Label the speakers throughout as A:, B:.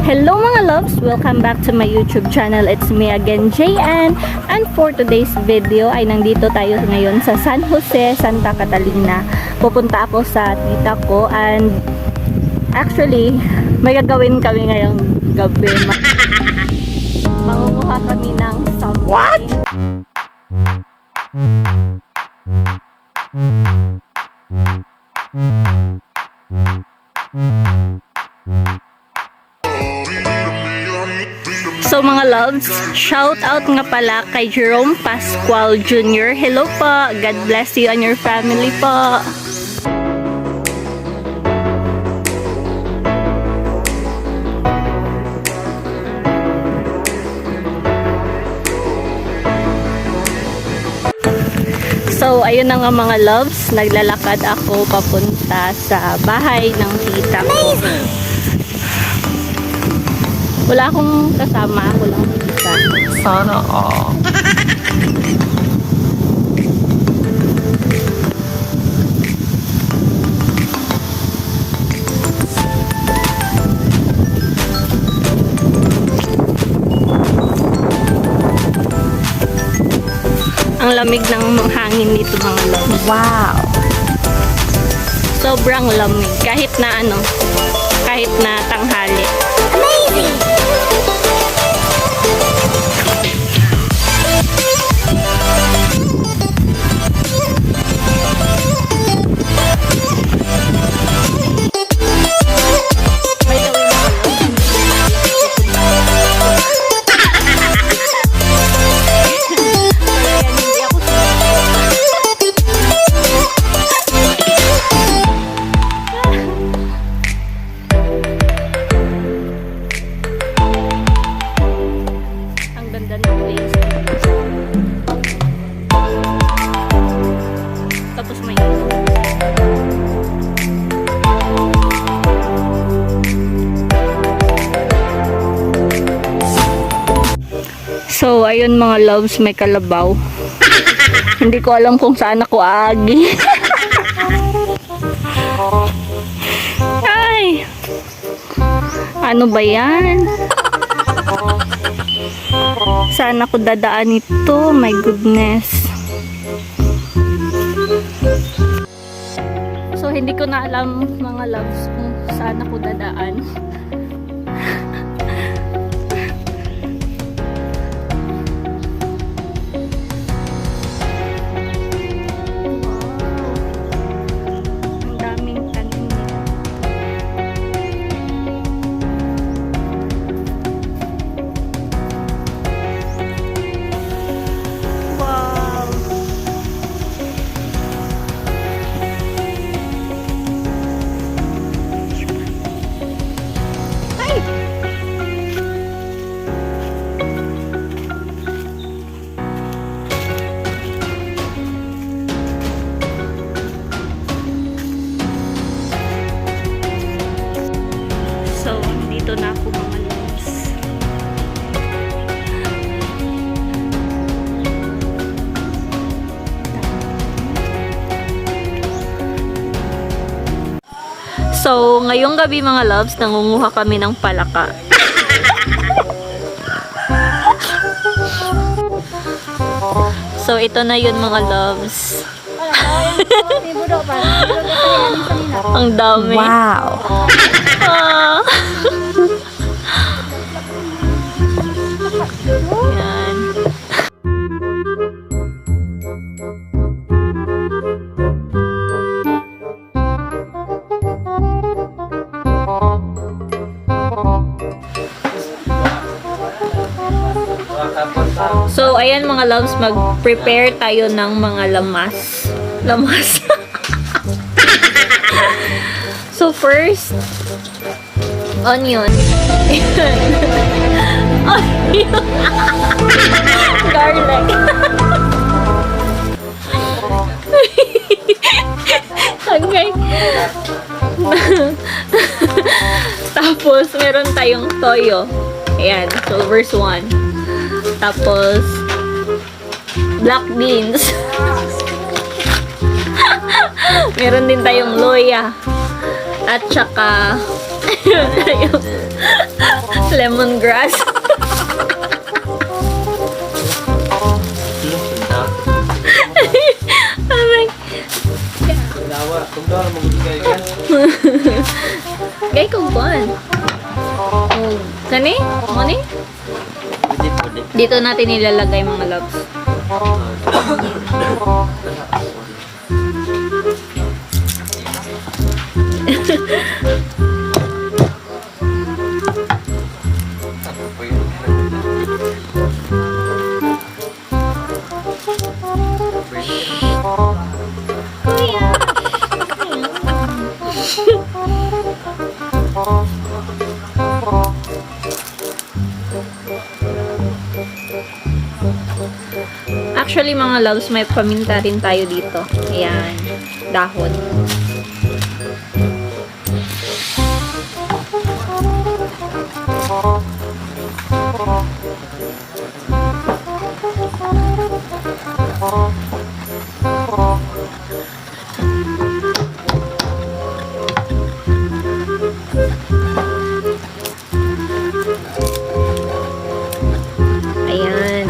A: Hello mga loves! Welcome back to my YouTube channel. It's me again, JN. And for today's video ay nandito tayo ngayon sa San Jose, Santa Catalina. Pupunta ako sa tita ko and actually, may gagawin kami ngayong gabi. Mangunguha kami ng something. What? So mga loves, shout out nga pala kay Jerome Pascual Jr. Hello po, God bless you and your family po. So ayun na nga mga loves, naglalakad ako papunta sa bahay ng tita ko. Wala akong kasama, ako lang isa.
B: Sana all.
A: Ang lamig ng hangin dito mga loves.
B: Wow.
A: Sobrang lamig. Kahit na kahit na tanghali. Amazing! Tapos may So, ayun mga loves, may kalabaw. Hindi ko alam kung saan ako aagi. Ay! Ano ba yan? Saan ako dadaan ito? My goodness. So, hindi ko na alam mga loves kung saan ako dadaan. Ang daming tanim. Wow! So, dito na ako mga loves. So, ngayong gabi mga loves, nangunguha kami ng palaka. So, ito na yun mga loves. Ang dami.
B: Wow.
A: Ah. Yan. So, ayan mga loves, mag-prepare tayo ng mga lamas. Lamas. So, first, onion. Onion. Garlic. Okay. Tapos, meron tayong toyo. Ayan. So, verse 1. Tapos, black beans. Meron din tayong loya. At saka, Lemongrass. Aray. Gay kong kuan. Oh, kani? Mani? Dito natin ilalagay mga loves. Actually, mga loves, may paminta rin tayo dito. Ayan, dahon. Ayan.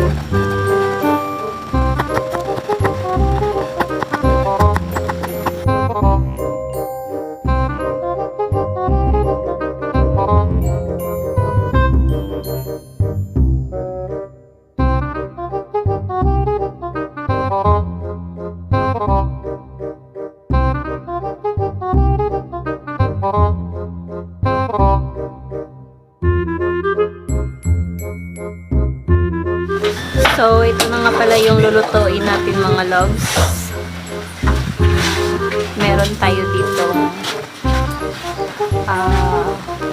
A: So, ito na nga pala yung lulutuin natin mga loves. Meron tayo dito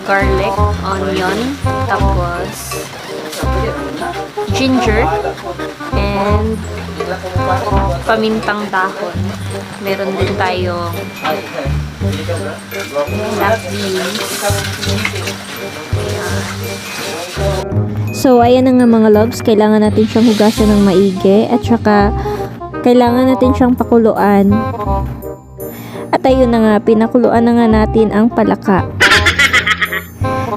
A: garlic, onion, tapos ginger, and pamintang dahon. Meron din tayo black beans.
C: So, ayan na nga mga loves, kailangan natin siyang hugasan ng maigi at saka kailangan natin siyang pakuluan. At ayun na nga, pinakuluan na nga natin ang palaka.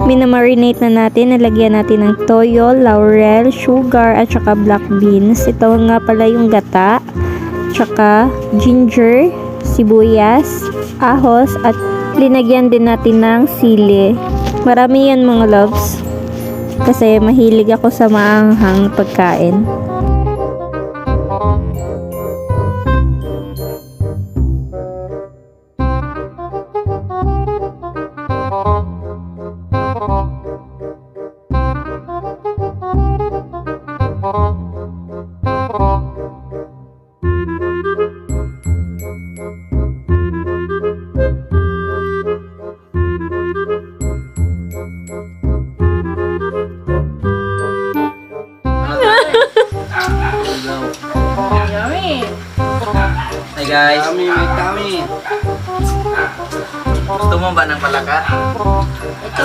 C: Minamarinate na natin, nalagyan natin ng toyo, laurel, sugar at saka black beans. Ito nga pala yung gata, saka ginger, sibuyas, ahos at linagyan din natin ng sili. Marami yan mga loves. Kasi mahilig ako sa maanghang pagkain.
B: Hi guys. Kami. Gusto mo ba ng palaka?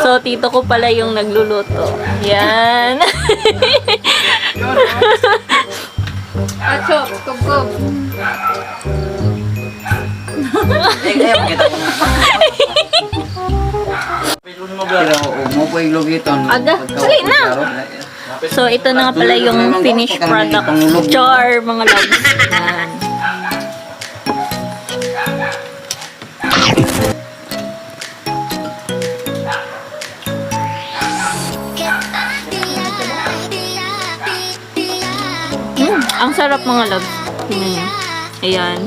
A: So, tito ko pala yung nagluluto. Yan.
D: Achop, kub-kub.
B: Makita ko. Pero mo po yung lugiton.
A: Aga, sali na. So, ito na nga pala yung finished product. Char, mga loves. Yan. Ang sarap mga loves. Tingnan nyo. Ayan.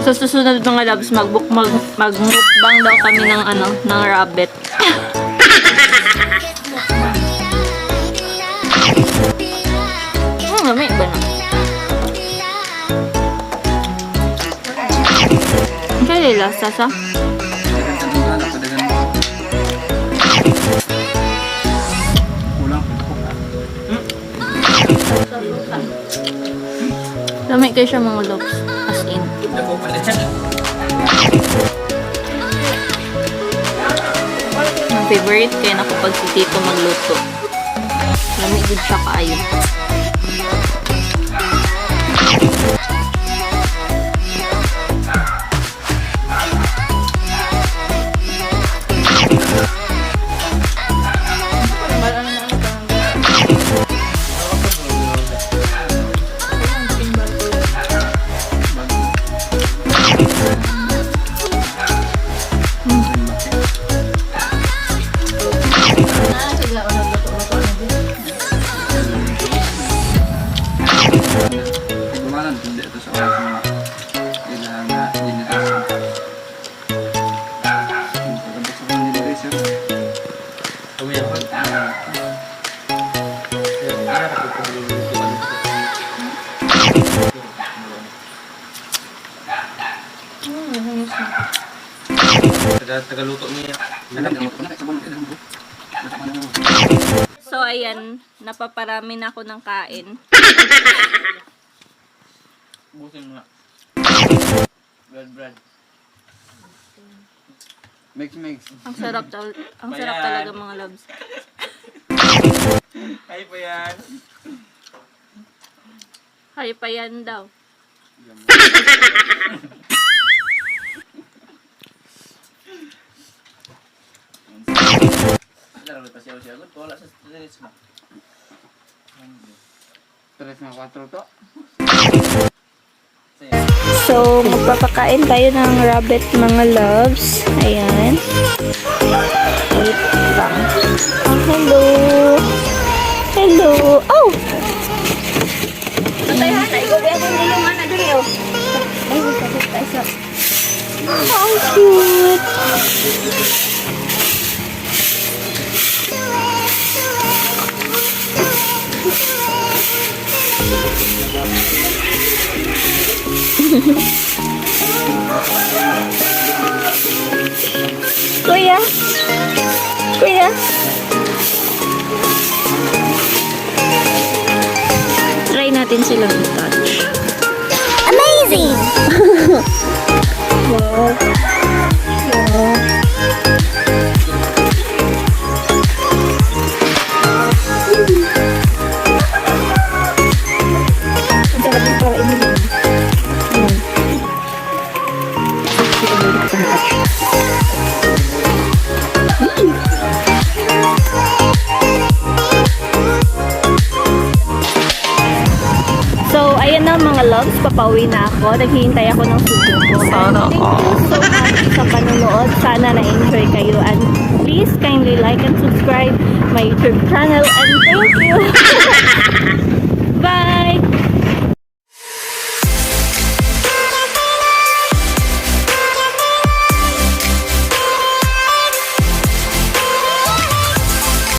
A: Sa susunod mga loves, mag-mukbang daw kami ng ng rabbit. May iba na. Kaya lasa sa? Lamig kayo siya mga loves. As in. Ang favorite kaya na kapag si Tito magluto. Lamig din siya kaayo.
B: Kumanan, hindi ito sa oras mo. Kailangan na dinitasan. Pagkabas ako ng nililisip. Tumiyak ko. Tagaluto niya.
A: So, ayan. Napaparami na ako ng kain.
B: Busin mo nga. Bread. Mix.
A: Ang sarap talaga mga loves.
B: Ay pa yan.
A: Hay pa yan daw.
B: Lalo pa siya. Wala sa stress mo. 3 na 4 to.
C: So, magpapakain tayo ng rabbit mga loves. Ayan. Wait lang. Oh, hello. Hello. Oh! How cute. Kuya. Try natin silang i-touch. Amazing! Wow.
A: So, ayan na mga loves, papauwi na ako. Naghihintay ako ng sugo ko. Thank you so much sa panonood. Sana na-enjoy kayo. And please kindly like and subscribe my YouTube channel. And thank you!